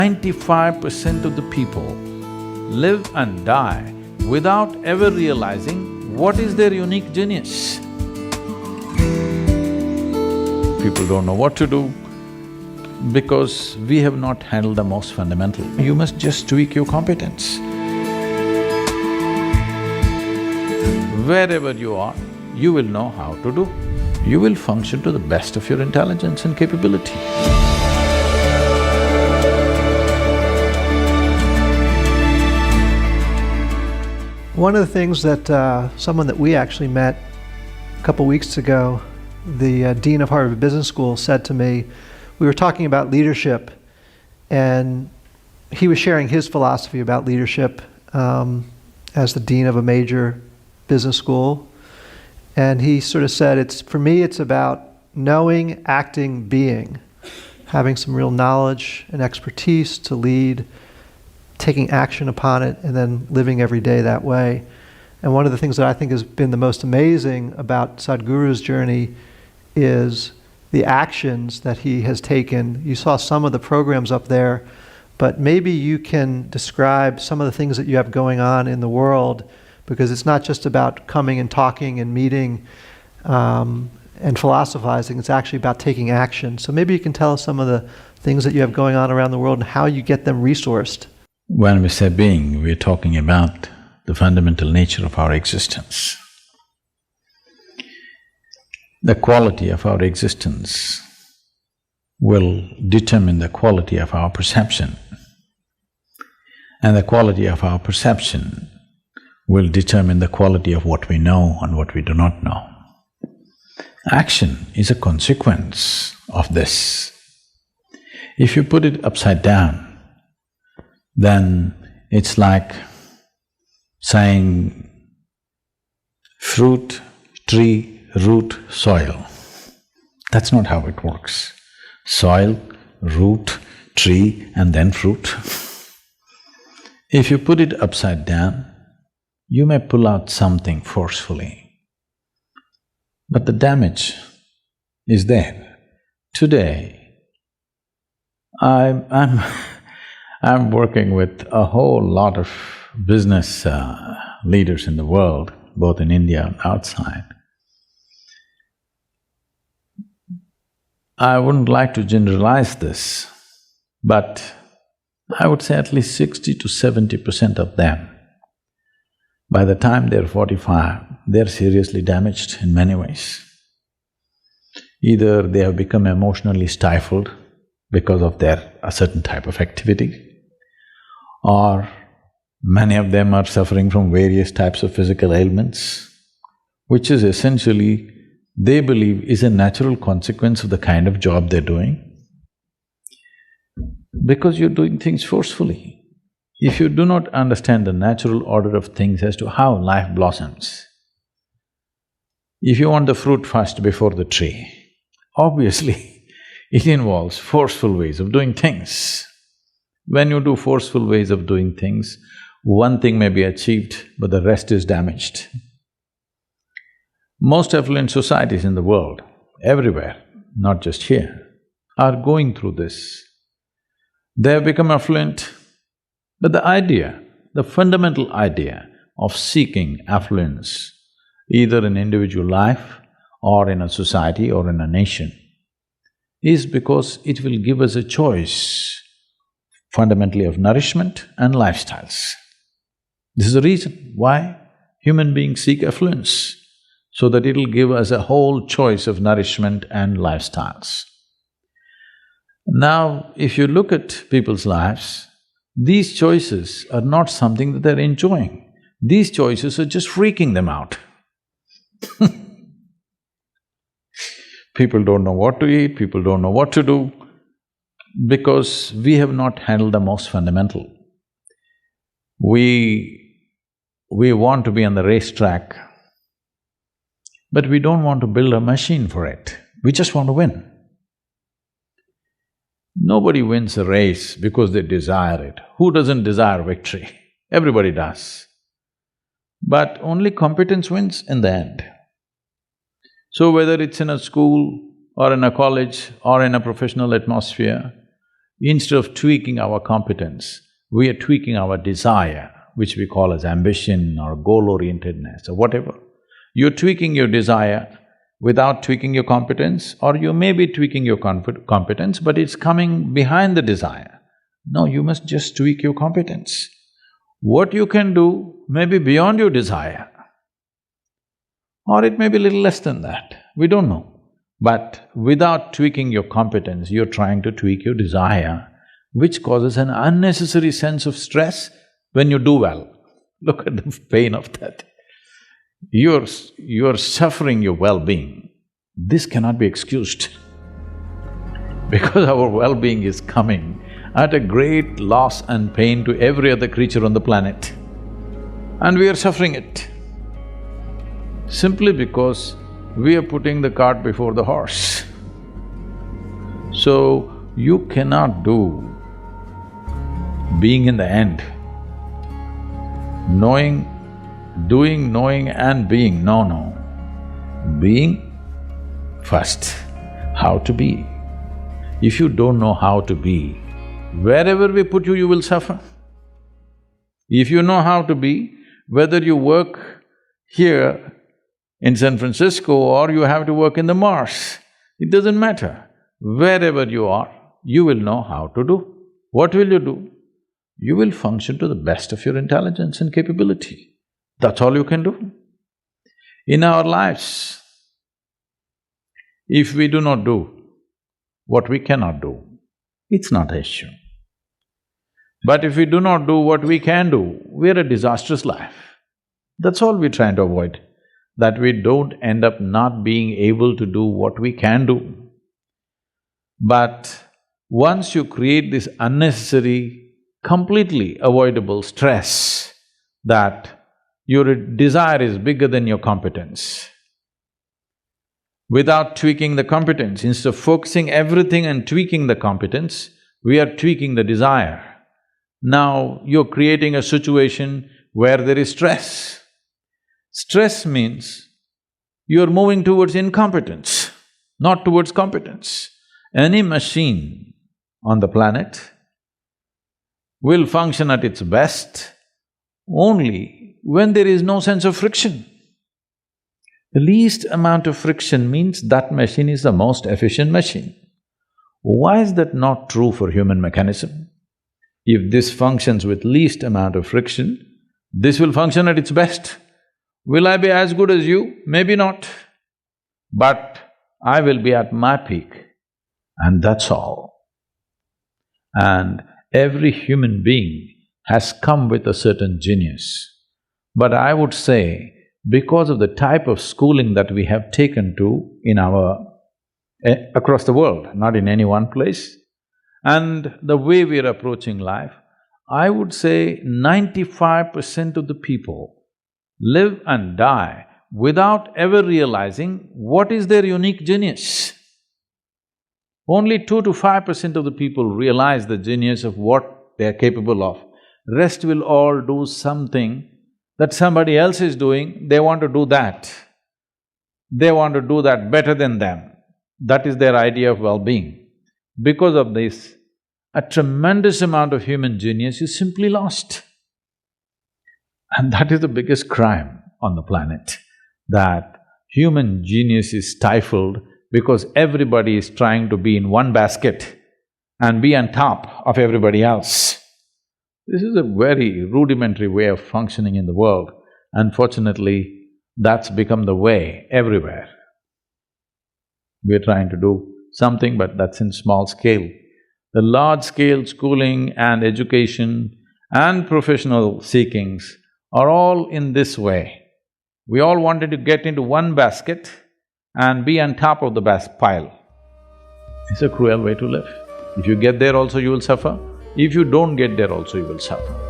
95% of the people live and die without ever realizing what is their unique genius. People don't know what to do because we have not handled the most fundamental. You must just tweak your competence. Wherever you are, you will know how to do. You will function to the best of your intelligence and capability. One of the things that someone that we actually met a couple weeks ago, the Dean of Harvard Business School, said to me, we were talking about leadership, and he was sharing his philosophy about leadership as the dean of a major business school. And he sort of said, for me, it's about knowing, acting, being, having some real knowledge and expertise to lead, taking action upon it, and then living every day that way. And one of the things that I think has been the most amazing about Sadhguru's journey is the actions that he has taken. You saw some of the programs up there, but maybe you can describe some of the things that you have going on in the world, because it's not just about coming and talking and meeting and philosophizing, it's actually about taking action. So maybe you can tell us some of the things that you have going on around the world and how you get them resourced. When we say being, we're talking about the fundamental nature of our existence. The quality of our existence will determine the quality of our perception, and the quality of our perception will determine the quality of what we know and what we do not know. Action is a consequence of this. If you put it upside down, then it's like saying fruit, tree, root, soil. That's not how it works. Soil, root, tree, and then fruit. If you put it upside down, you may pull out something forcefully, but the damage is there. Today, I'm working with a whole lot of business leaders in the world, both in India and outside. I wouldn't like to generalize this, but I would say at least 60 to 70% of them, by the time they're 45, they're seriously damaged in many ways. Either they have become emotionally stifled because of a certain type of activity, or many of them are suffering from various types of physical ailments, which is essentially, they believe, is a natural consequence of the kind of job they're doing. Because you're doing things forcefully. If you do not understand the natural order of things as to how life blossoms, if you want the fruit first before the tree, obviously it involves forceful ways of doing things. When you do forceful ways of doing things, one thing may be achieved, but the rest is damaged. Most affluent societies in the world, everywhere, not just here, are going through this. They have become affluent, but the fundamental idea of seeking affluence, either in individual life or in a society or in a nation, is because it will give us a choice fundamentally of nourishment and lifestyles. This is the reason why human beings seek affluence, so that it'll give us a whole choice of nourishment and lifestyles. Now, if you look at people's lives, these choices are not something that they're enjoying. These choices are just freaking them out. People don't know what to eat, people don't know what to do, because we have not handled the most fundamental. We want to be on the racetrack, but we don't want to build a machine for it, we just want to win. Nobody wins a race because they desire it. Who doesn't desire victory? Everybody does. But only competence wins in the end. So whether it's in a school or in a college or in a professional atmosphere, Instead of tweaking our competence, we are tweaking our desire, which we call as ambition or goal-orientedness or whatever. You're tweaking your desire without tweaking your competence, or you may be tweaking your competence, but it's coming behind the desire. No, you must just tweak your competence. What you can do may be beyond your desire, or it may be a little less than that, we don't know. But without tweaking your competence, you're trying to tweak your desire, which causes an unnecessary sense of stress when you do well. Look at the pain of that. You're suffering your well-being. This cannot be excused because our well-being is coming at a great loss and pain to every other creature on the planet, and we are suffering it simply because we are putting the cart before the horse. So, you cannot do being in the end, doing, knowing and being, no. Being first, how to be. If you don't know how to be, wherever we put you, you will suffer. If you know how to be, whether you work here in San Francisco or you have to work in the Mars, it doesn't matter. Wherever you are, you will know how to do. What will you do? You will function to the best of your intelligence and capability. That's all you can do. In our lives, if we do not do what we cannot do, it's not an issue. But if we do not do what we can do, we're a disastrous life. That's all we're trying to avoid, that we don't end up not being able to do what we can do. But once you create this unnecessary, completely avoidable stress that your desire is bigger than your competence, without tweaking the competence, instead of focusing everything and tweaking the competence, we are tweaking the desire. Now you're creating a situation where there is stress. Stress means you're moving towards incompetence, not towards competence. Any machine on the planet will function at its best only when there is no sense of friction. The least amount of friction means that machine is the most efficient machine. Why is that not true for human mechanism? If this functions with least amount of friction, this will function at its best. Will I be as good as you? Maybe not. But I will be at my peak, and that's all. And every human being has come with a certain genius. But I would say, because of the type of schooling that we have taken to in across the world, not in any one place, and the way we are approaching life, I would say 95% of the people live and die without ever realizing what is their unique genius. Only 2 to 5% of the people realize the genius of what they are capable of. Rest will all do something that somebody else is doing, they want to do that. They want to do that better than them. That is their idea of well-being. Because of this, a tremendous amount of human genius is simply lost. And that is the biggest crime on the planet, that human genius is stifled because everybody is trying to be in one basket and be on top of everybody else. This is a very rudimentary way of functioning in the world. Unfortunately, that's become the way everywhere. We're trying to do something, but that's in small scale. The large-scale schooling and education and professional seekings are all in this way. We all wanted to get into one basket and be on top of the pile. It's a cruel way to live. If you get there also, you will suffer. If you don't get there also, you will suffer.